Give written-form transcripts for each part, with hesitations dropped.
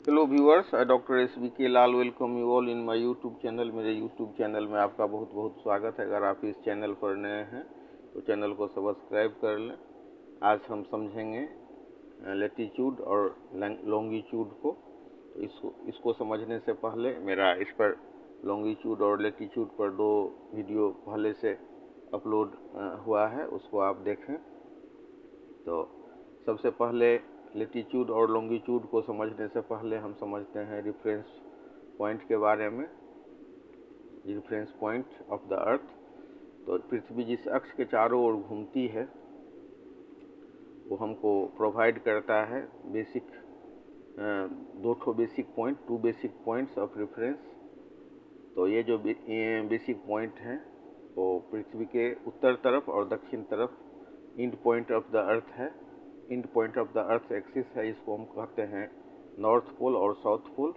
Hello viewers, doctor SBK Lal welcome you all in my YouTube channel. मेरे YouTube channel में आपका बहुत बहुत स्वागत है। अगर आप इस चैनल पर नए हैं तो चैनल को सब्सक्राइब कर लें। आज हम समझेंगे लेटीट्यूड और लॉन्गिट्यूड को। तो इसको समझने से पहले मेरा इस पर लॉन्गिट्यूड और लेटीट्यूड पर 2 वीडियो पहले से अपलोड हुआ है, उसको आप देखें। तो सबसे पहले लेटीट्यूड और लॉन्गिट्यूड को समझने से पहले हम समझते हैं रेफरेंस पॉइंट के बारे में। रेफरेंस पॉइंट ऑफ द अर्थ। तो पृथ्वी जिस अक्ष के चारों ओर घूमती है वो हमको प्रोवाइड करता है basic 2 basic point, 2 basic points of reference. तो ये जो बेसिक पॉइंट हैं वो पृथ्वी के उत्तर तरफ और दक्षिण तरफ end point of the earth है। End point of the earth axis है, इसको हम कहते हैं नॉर्थ पोल और साउथ पोल।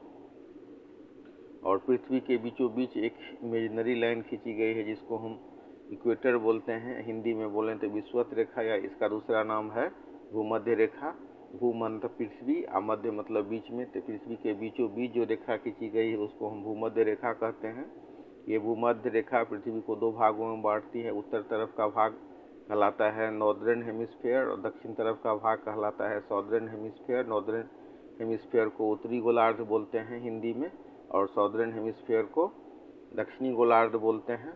और पृथ्वी के बीचों बीच एक इमेजिनरी लाइन खींची गई है जिसको हम इक्वेटर बोलते हैं। हिंदी में बोलें तो विषुवत रेखा, या इसका दूसरा नाम है भूमध्य रेखा। भूमध्य पृथ्वी, मध्य मतलब बीच में, तो पृथ्वी के बीचों बीच जो रेखा खींची गई है उसको हम भूमध्य रेखा कहते हैं। ये भूमध्य रेखा पृथ्वी को 2 भागों में बांटती है। उत्तर तरफ का भाग कहलाता है नॉर्दर्न हेमिस्फीयर और दक्षिण तरफ का भाग कहलाता है साउदर्न हेमिस्फीयर। नॉर्दर्न हेमिस्फीयर को उत्तरी गोलार्ध बोलते हैं हिंदी में, और साउदर्न हेमिस्फीयर को दक्षिणी गोलार्ध बोलते हैं।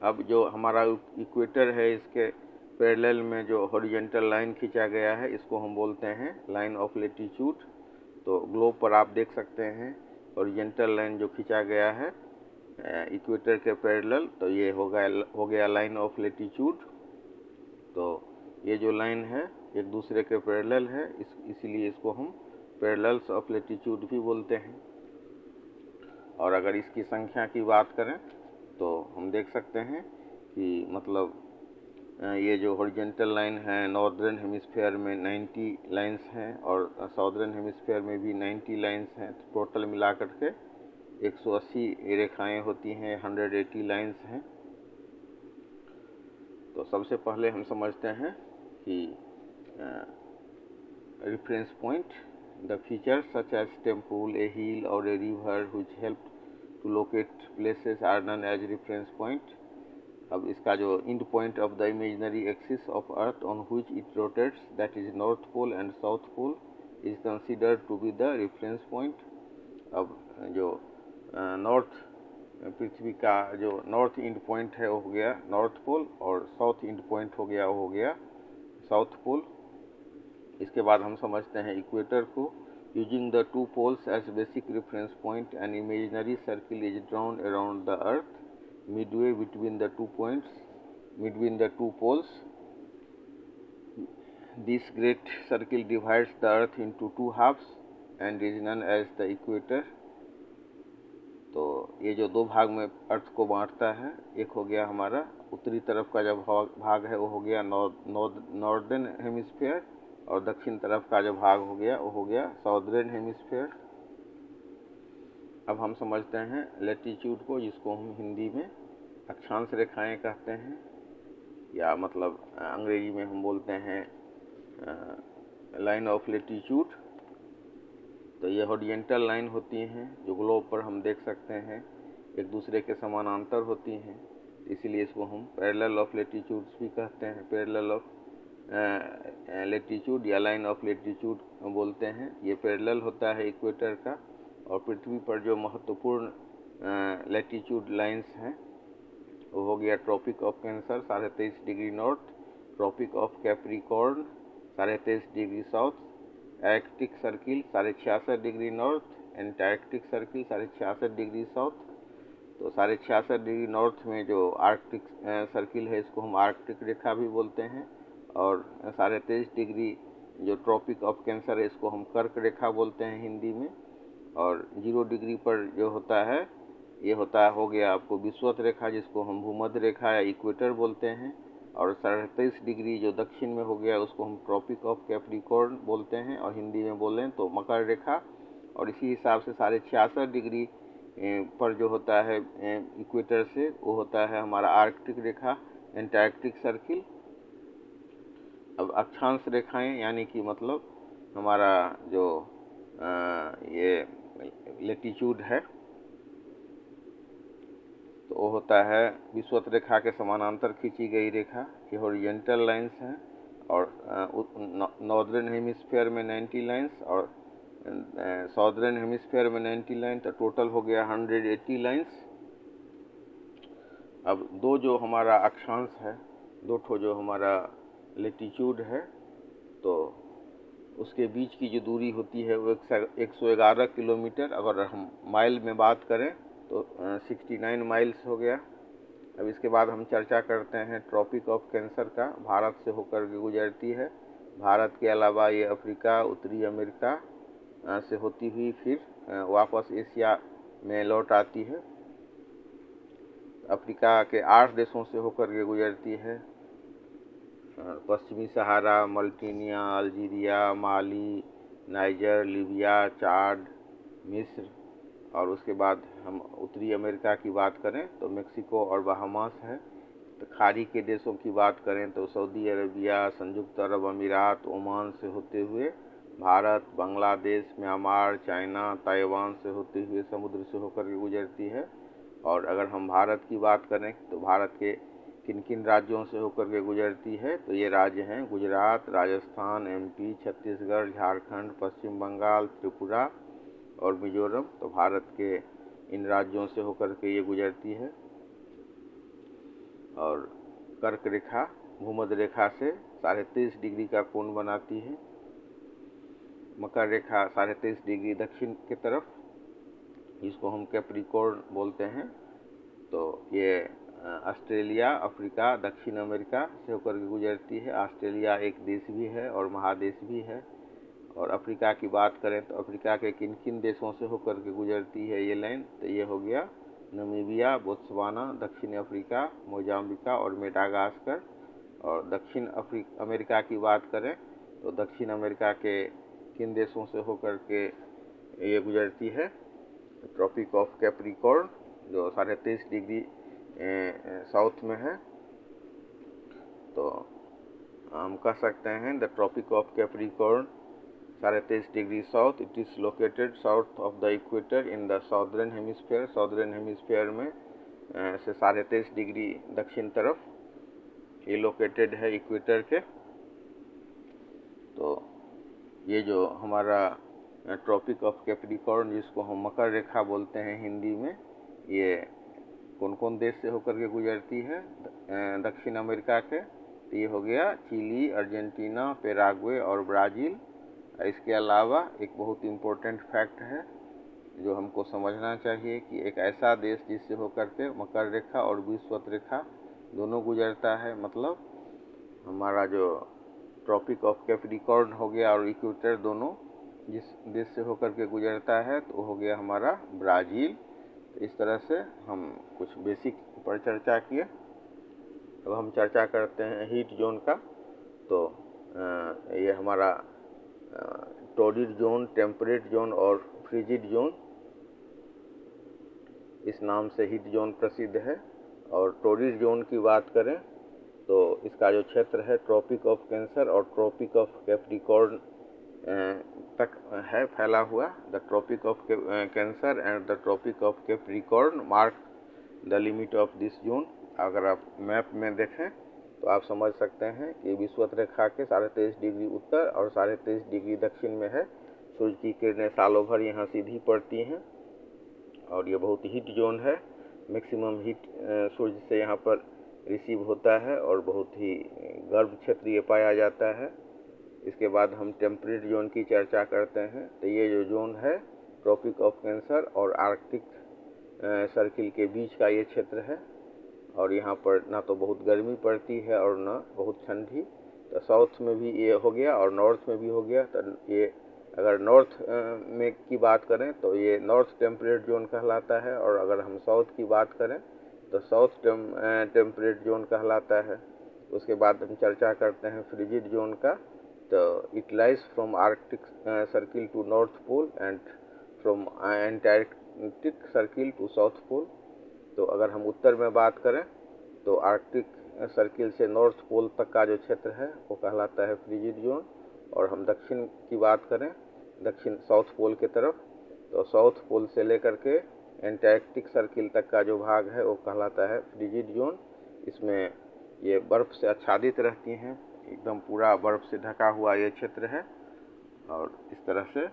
अब जो हमारा इक्वेटर है, इसके पैरेलल में जो हॉरिजॉन्टल लाइन खींचा गया है इसको हम बोलते हैं लाइन ऑफ लेटीट्यूड। तो ग्लोब पर आप देख सकते हैं हॉरिजॉन्टल लाइन जो खींचा गया है इक्वेटर के पैरेलल, तो ये हो गया लाइन ऑफ लेटीट्यूड। तो ये जो लाइन है एक दूसरे के पैरेलल है, इसीलिए इसको हम पैरेलल्स ऑफ लेटीट्यूड भी बोलते हैं। और अगर इसकी संख्या की बात करें तो हम देख सकते हैं कि मतलब ये जो हॉरिजॉन्टल लाइन है नॉर्दर्न हेमिस्फीयर में 90 लाइंस हैं और साउदर्न हेमिस्फीयर में भी 90 लाइंस हैं। तो टोटल मिलाकर के 180 रेखाएं होती हैं, 180 लाइंस हैं। तो सबसे पहले हम समझते हैं कि reference point, the features such as temple, a hill or a river which help to locate places are known as reference point. अब इसका जो end point of the imaginary axis of earth on which it rotates, that is north pole and south pole, is considered to be the reference point. अब जो north पृथ्वी का जो north end point है वो हो गया नॉर्थ पोल, और south end point हो गया साउथ पोल। इसके बाद हम समझते हैं इक्वेटर को। Using the 2 poles as basic reference point, an imaginary circle is drawn around the earth midway between the 2 points, between the 2 poles. This great circle divides the earth into 2 halves and is known as the equator. तो ये जो 2 भाग में अर्थ को बांटता है, एक हो गया हमारा उत्तरी तरफ का जो भाग है वो हो गया नॉर्दर्न हेमिस्फीयर, और दक्षिण तरफ का जो भाग हो गया वो हो गया साउदर्न हेमिस्फीयर। अब हम समझते हैं लेटीट्यूड को, जिसको हम हिंदी में अक्षांश रेखाएं कहते हैं, या मतलब अंग्रेजी में हम बोलते हैं लाइन ऑफ लेटीट्यूड। तो ये हॉरिजॉन्टल लाइन होती हैं जो ग्लोब पर हम देख सकते हैं, एक दूसरे के समानांतर होती हैं, इसीलिए इसको हम पैरेलल ऑफ लेटीट्यूड्स भी कहते हैं। पैरेलल ऑफ लेटीट्यूड या लाइन ऑफ लेटीट्यूड बोलते हैं। ये पैरेलल होता है इक्वेटर का। और पृथ्वी पर जो महत्वपूर्ण लेटीट्यूड लाइंस हैं वो हो गया tropic of cancer 23.5 degree north, tropic of capricorn 23.5 degree south, arctic circle 66.5 degree north, antarctic circle 66.5 degree south. तो 66.5 डिग्री नॉर्थ में जो आर्कटिक सर्किल है इसको हम आर्कटिक रेखा भी बोलते हैं, और 23.5 डिग्री जो ट्रॉपिक ऑफ कैंसर है इसको हम कर्क रेखा बोलते हैं हिंदी में। और 0 डिग्री पर जो होता है ये हो गया आपको विषुवत रेखा, जिसको हम भूमध्य रेखा या इक्वेटर बोलते हैं। और 23.5 डिग्री जो दक्षिण में हो गया उसको हम ट्रॉपिक ऑफ कैप्रिकॉर्न बोलते हैं, और हिंदी में बोलें तो मकर रेखा। और इसी हिसाब से 66.5 डिग्री पर जो होता है इक्वेटर से वो होता है हमारा आर्कटिक रेखा, एंटार्कटिक सर्किल। अब अक्षांश रेखाएं यानी कि मतलब हमारा जो ये लेटीट्यूड है, तो वो होता है विषुवत रेखा के समानांतर खींची गई रेखा, ये हॉरिजॉन्टल लाइंस हैं। और नॉर्दर्न हेमिस्फीयर में 90 लाइंस और साउदर्न हेमिस्फीयर में 90 लाइन, तो टोटल हो गया 180 लाइंस। अब दो जो हमारा अक्षांश है, दो ठो जो हमारा लेटीट्यूड है, तो उसके बीच की जो दूरी होती है वो 111 किलोमीटर। अगर हम माइल में बात करें तो 69 माइल्स हो गया। अब इसके बाद हम चर्चा करते हैं ट्रॉपिक ऑफ कैंसर का। भारत से होकर के गुजरती है। भारत के अलावा ये अफ्रीका, उत्तरी अमेरिका से होती हुई फिर वापस एशिया में लौट आती है। अफ्रीका के 8 देशों से होकर के गुजरती है। पश्चिमी सहारा, मल्टीनिया, अल्जीरिया, माली, नाइजर, लीबिया, चाड, मिस्र। और उसके बाद हम उत्तरी अमेरिका की बात करें तो मेक्सिको और बहामास है। तो खाड़ी के देशों की बात करें तो सऊदी अरबिया, संयुक्त अरब अमीरात, ओमान से होते हुए Bharat, Bangladesh, Myanmar, China, Taiwan से होते हुए समुद्र से होकर के गुजरती है। और अगर हम भारत की बात करें तो भारत के किन किन राज्यों से होकर के गुजरती है, तो ये राज्य हैं गुजरात, राजस्थान, एमपी, छत्तीसगढ़, झारखंड, पश्चिम बंगाल, त्रिपुरा और मिजोरम। तो भारत के इन राज्यों से होकर के ये गुजरती है। और कर्क रेखा भूमध्य रेखा से 23.5 डिग्री का कोण बनाती है। मकर रेखा 23.5 डिग्री दक्षिण की तरफ, जिसको हम कैप्रिकॉर्न बोलते हैं। तो ये ऑस्ट्रेलिया, अफ्रीका, दक्षिण अमेरिका से होकर के गुजरती है। ऑस्ट्रेलिया एक देश भी है और महादेश भी है। और अफ्रीका की बात करें तो अफ्रीका के किन किन देशों से होकर के गुजरती है ये लाइन, तो ये हो गया नमीबिया, बोत्सवाना, दक्षिण अफ्रीका, मोजाम्बिका और मेडागास्कर। और दक्षिण अमेरिका की बात करें तो दक्षिण अमेरिका के किन देशों से होकर के ये गुजरती है, ट्रॉपिक ऑफ कैप्रिकॉर्न जो 23.5 डिग्री साउथ में है। तो हम कह सकते हैं the tropic of capricorn 23.5 degree south, it is located south of the equator in the southern hemisphere. Southern hemisphere में से 23.5 डिग्री दक्षिण तरफ ये लोकेटेड है इक्वेटर के। तो ये जो हमारा ट्रॉपिक ऑफ कैप्रिकॉर्न, जिसको हम मकर रेखा बोलते हैं हिंदी में, ये कौन कौन देश से होकर के गुजरती है दक्षिण अमेरिका के, तो ये हो गया चिली, अर्जेंटीना, पैराग्वे और ब्राज़ील। इसके अलावा एक बहुत इम्पोर्टेंट फैक्ट है जो हमको समझना चाहिए कि एक ऐसा देश जिससे होकर के मकर रेखा और विषुवत रेखा दोनों गुजरता है, मतलब हमारा जो ट्रॉपिक ऑफ कैप्रिकॉर्न हो गया और इक्वेटर दोनों जिस देश से होकर के गुजरता है तो हो गया हमारा ब्राज़ील। तो इस तरह से हम कुछ बेसिक पर चर्चा किए। अब हम चर्चा करते हैं हीट जोन का। तो ये हमारा टॉर्रिड जोन, टेम्परेट जोन और फ्रिजिड जोन, इस नाम से हीट जोन प्रसिद्ध है। और टॉर्रिड जोन की बात करें तो इसका जो क्षेत्र है ट्रॉपिक ऑफ कैंसर और ट्रॉपिक ऑफ कैप्रिकॉर्न तक है फैला हुआ। The tropic of cancer and the tropic of capricorn mark the limit of this zone. अगर आप मैप में देखें तो आप समझ सकते हैं कि विषुवत रेखा के 23.5 डिग्री उत्तर और 23.5 डिग्री दक्षिण में है। सूर्य की किरणें सालों भर यहाँ सीधी पड़ती हैं और ये बहुत हीट जोन है। मैक्सिमम हीट सूर्य से यहाँ पर रिसीव होता है और बहुत ही गर्म क्षेत्र ये पाया जाता है। इसके बाद हम टेम्परेट जोन की चर्चा करते हैं। तो ये जो जोन है ट्रॉपिक ऑफ कैंसर और आर्कटिक सर्किल के बीच का ये क्षेत्र है और यहाँ पर ना तो बहुत गर्मी पड़ती है और ना बहुत ठंडी। तो साउथ में भी ये हो गया और नॉर्थ में भी हो गया। तो ये अगर नॉर्थ में की बात करें तो ये नॉर्थ टेम्परेट जोन कहलाता है, और अगर हम साउथ की बात करें तो साउथ टेम्परेट जोन कहलाता है। उसके बाद हम चर्चा करते हैं फ्रिजिड जोन का। तो it lies from arctic circle to north pole and from antarctic circle to south pole. तो अगर हम उत्तर में बात करें तो आर्कटिक सर्किल से नॉर्थ पोल तक का जो क्षेत्र है वो कहलाता है फ्रिजिड जोन। और हम दक्षिण की बात करें दक्षिण साउथ पोल के तरफ। तो साउथ पोल से लेकर के एंटार्क्टिक सर्किल तक का जो भाग है वो कहलाता है फ्रिजिड जोन। इसमें ये बर्फ़ से आच्छादित रहती हैं, एकदम पूरा बर्फ़ से ढका हुआ ये क्षेत्र है। और इस तरह से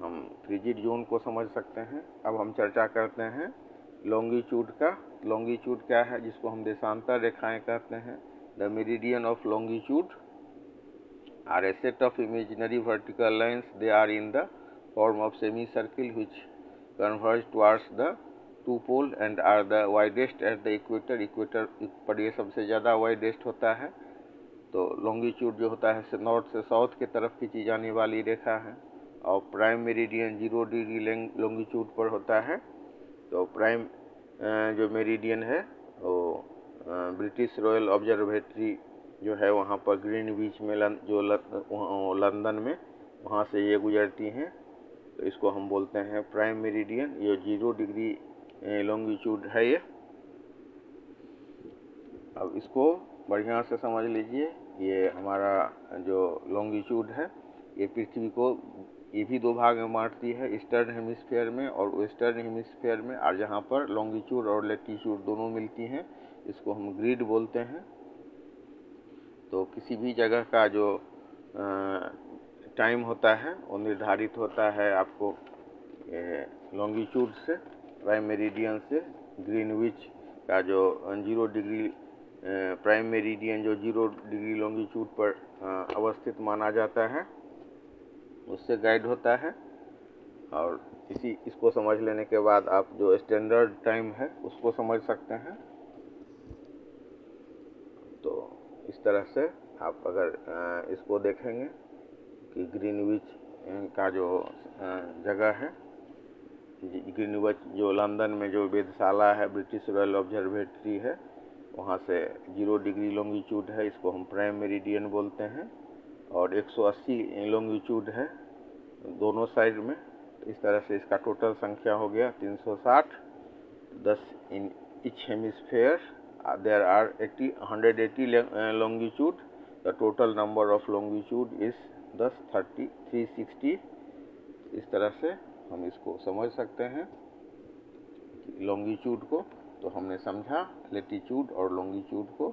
हम फ्रिजिड जोन को समझ सकते हैं। अब हम चर्चा करते हैं लॉन्गिट्यूड का। लॉन्गिट्यूड क्या है, जिसको हम देशांतर रेखाएं कहते हैं। The meridian of longitude are a set of imaginary vertical lines. They are in the form of semicircle which converge towards the two pole and are the widest at the equator. Equator पर ये सबसे ज़्यादा widest होता है। तो longitude जो होता है नॉर्थ से साउथ की तरफ खींची जाने वाली रेखा है। और प्राइम मेरिडियन 0 डिग्री लॉन्गिट्यूड पर होता है। तो प्राइम जो मेरिडियन है वो ब्रिटिश रॉयल ऑब्जर्वेटरी जो है वहाँ पर ग्रीनविच में जो लंदन में, वहाँ से ये गुजरती हैं। तो इसको हम बोलते हैं प्राइम मेरिडियन। ये 0 डिग्री लॉन्गिट्यूड है ये। अब इसको बढ़िया से समझ लीजिए। ये हमारा जो लॉन्गिट्यूड है ये पृथ्वी को ये भी दो भाग में बांटती है, ईस्टर्न हेमिस्फीयर में और वेस्टर्न हेमिस्फीयर में। और जहाँ पर लॉन्गिट्यूड और लैटिट्यूड दोनों मिलती हैं इसको हम ग्रिड बोलते हैं। तो किसी भी जगह का जो टाइम होता है वो निर्धारित होता है आपको लॉन्गिट्यूड से, प्राइम मेरिडियन से। ग्रीनविच का जो 0 डिग्री प्राइम मेरिडियन जो 0 डिग्री लॉन्गिट्यूड पर अवस्थित माना जाता है उससे गाइड होता है। और इसको समझ लेने के बाद आप जो स्टैंडर्ड टाइम है उसको समझ सकते हैं। तो इस तरह से आप अगर इसको देखेंगे कि ग्रीनविच का जो जगह है, ग्रीनविच जो लंदन में जो वेधशाला है, ब्रिटिश रॉयल ऑब्जर्वेटरी है, वहाँ से 0 डिग्री लॉन्गिट्यूड है, इसको हम प्राइम मेरिडियन बोलते हैं। और 180 लॉन्गिट्यूड है दोनों साइड में। तो इस तरह से इसका टोटल संख्या हो गया 360। 10 in each hemisphere there are 180 longitude. The total number of longitude is 10, 30, 360। इस तरह से हम इसको समझ सकते हैं लॉन्गिट्यूड को। तो हमने समझा लैटिट्यूड और लॉन्गिट्यूड को।